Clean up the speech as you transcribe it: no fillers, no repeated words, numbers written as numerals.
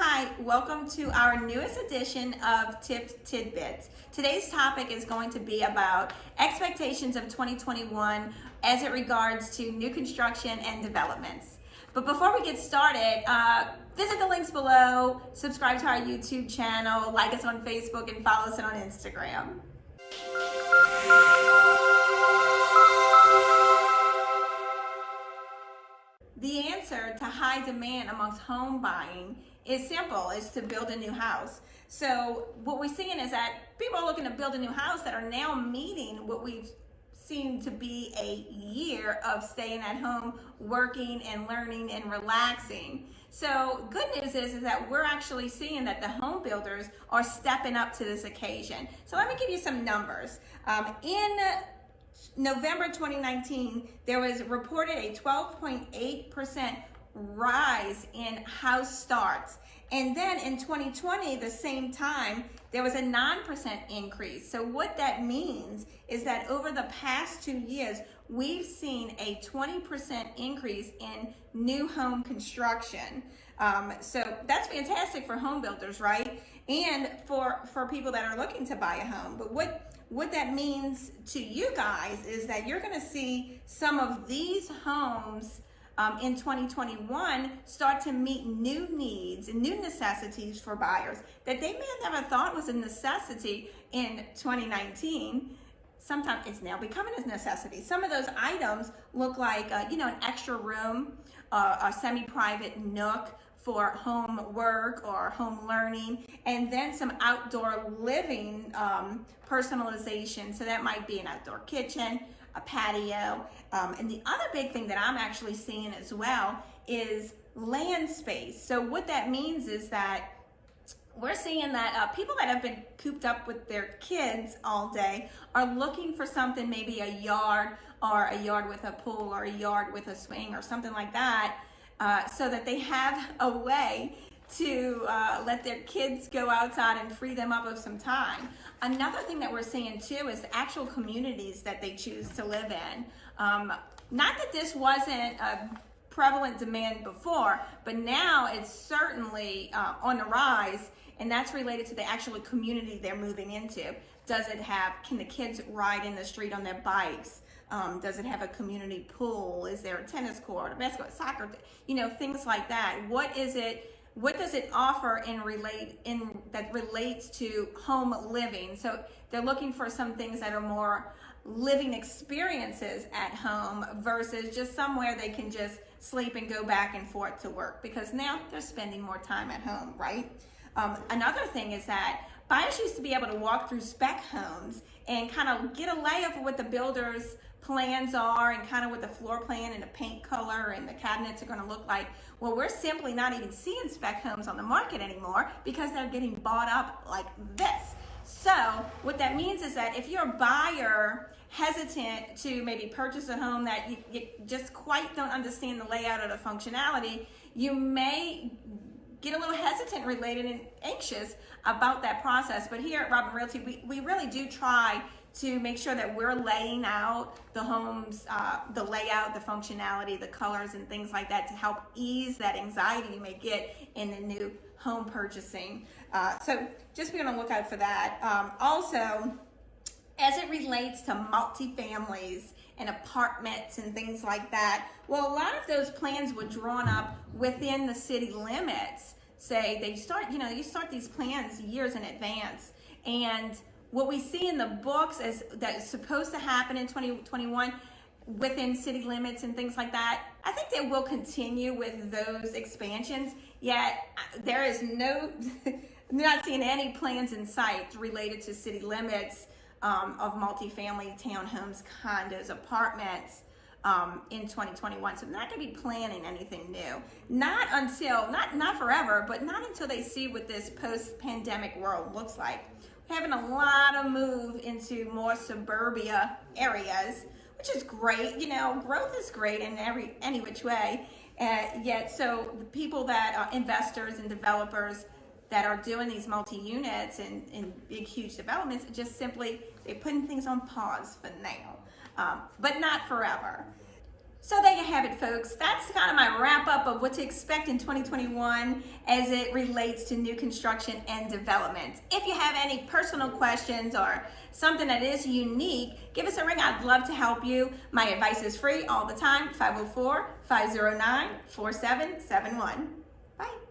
Hi, welcome to our newest edition of Tiff Tidbits. Today's topic is going to be about expectations of 2021 as it regards to new construction and developments. But before we get started, visit the links below, subscribe to our YouTube channel, like us on Facebook, and follow us on Instagram. The answer to high demand amongst home buying is simple, is to build a new house. So what we're seeing is that people are looking to build a new house that are now meeting what we've seen to be a year of staying at home, working and learning and relaxing. So good news is that we're actually seeing that the home builders are stepping up to this occasion. So let me give you some numbers. In November 2019, there was reported a 12.8% rise in house starts. And then in 2020, the same time, there was a 9% increase. So what that means is that over the past 2 years, we've seen a 20% increase in new home construction. So that's fantastic for home builders, right? And for people that are looking to buy a home. But what that means to you guys is that you're going to see some of these homes in 2021 start to meet new needs and new necessities for buyers that they may have never thought was a necessity in 2019. Sometimes it's now becoming a necessity. Some of those items look like an extra room, a semi-private nook for home work or home learning, and then some outdoor living personalization. So that might be an outdoor kitchen, a patio, and the other big thing that I'm actually seeing as well is land space. So what that means is that we're seeing that people that have been cooped up with their kids all day are looking for something, maybe a yard or a yard with a pool or a yard with a swing or something like that, so that they have a way to let their kids go outside and free them up of some time. Another thing that we're seeing too is the actual communities that they choose to live in. Not that this wasn't a prevalent demand before, but now it's certainly on the rise, and that's related to the actual community they're moving into. Can the kids ride in the street on their bikes? Does it have a community pool? Is there a tennis court, a basketball, soccer, things like that? What does it offer that relates to home living? So they're looking for some things that are more living experiences at home versus just somewhere they can just sleep and go back and forth to work, because now they're spending more time at home, right? Another thing is that buyers used to be able to walk through spec homes and kind of get a lay of what the builder's plans are and kind of what the floor plan and the paint color and the cabinets are going to look like. Well, we're simply not even seeing spec homes on the market anymore because they're getting bought up like this. So what that means is that if you're a buyer hesitant to maybe purchase a home that you just quite don't understand the layout or the functionality, you may get a little hesitant related and anxious about that process. But here at Robin Realty, we really do try to make sure that we're laying out the homes, the layout, the functionality, the colors and things like that to help ease that anxiety you may get in the new home purchasing. So just be on the lookout for that. Also, as it relates to multifamilies and apartments and things like that, well, a lot of those plans were drawn up within the city limits. Say they start, you start these plans years in advance, and what we see in the books is that it's supposed to happen in 2021 within city limits and things like that. I think they will continue with those expansions, yet there is not seeing any plans in sight related to city limits of multifamily townhomes, condos, apartments in 2021. So they're not going to be planning anything new. Not forever, but not until they see what this post-pandemic world looks like. Having a lot of move into more suburbia areas, which is great. Growth is great in any which way. Yet, so the people that are investors and developers that are doing these multi-units and big, huge developments, just simply, they're putting things on pause for now, but not forever. So there you have it, folks. That's kind of my wrap up of what to expect in 2021 as it relates to new construction and development. If you have any personal questions or something that is unique, give us a ring. I'd love to help you. My advice is free all the time, 504-509-4771. Bye.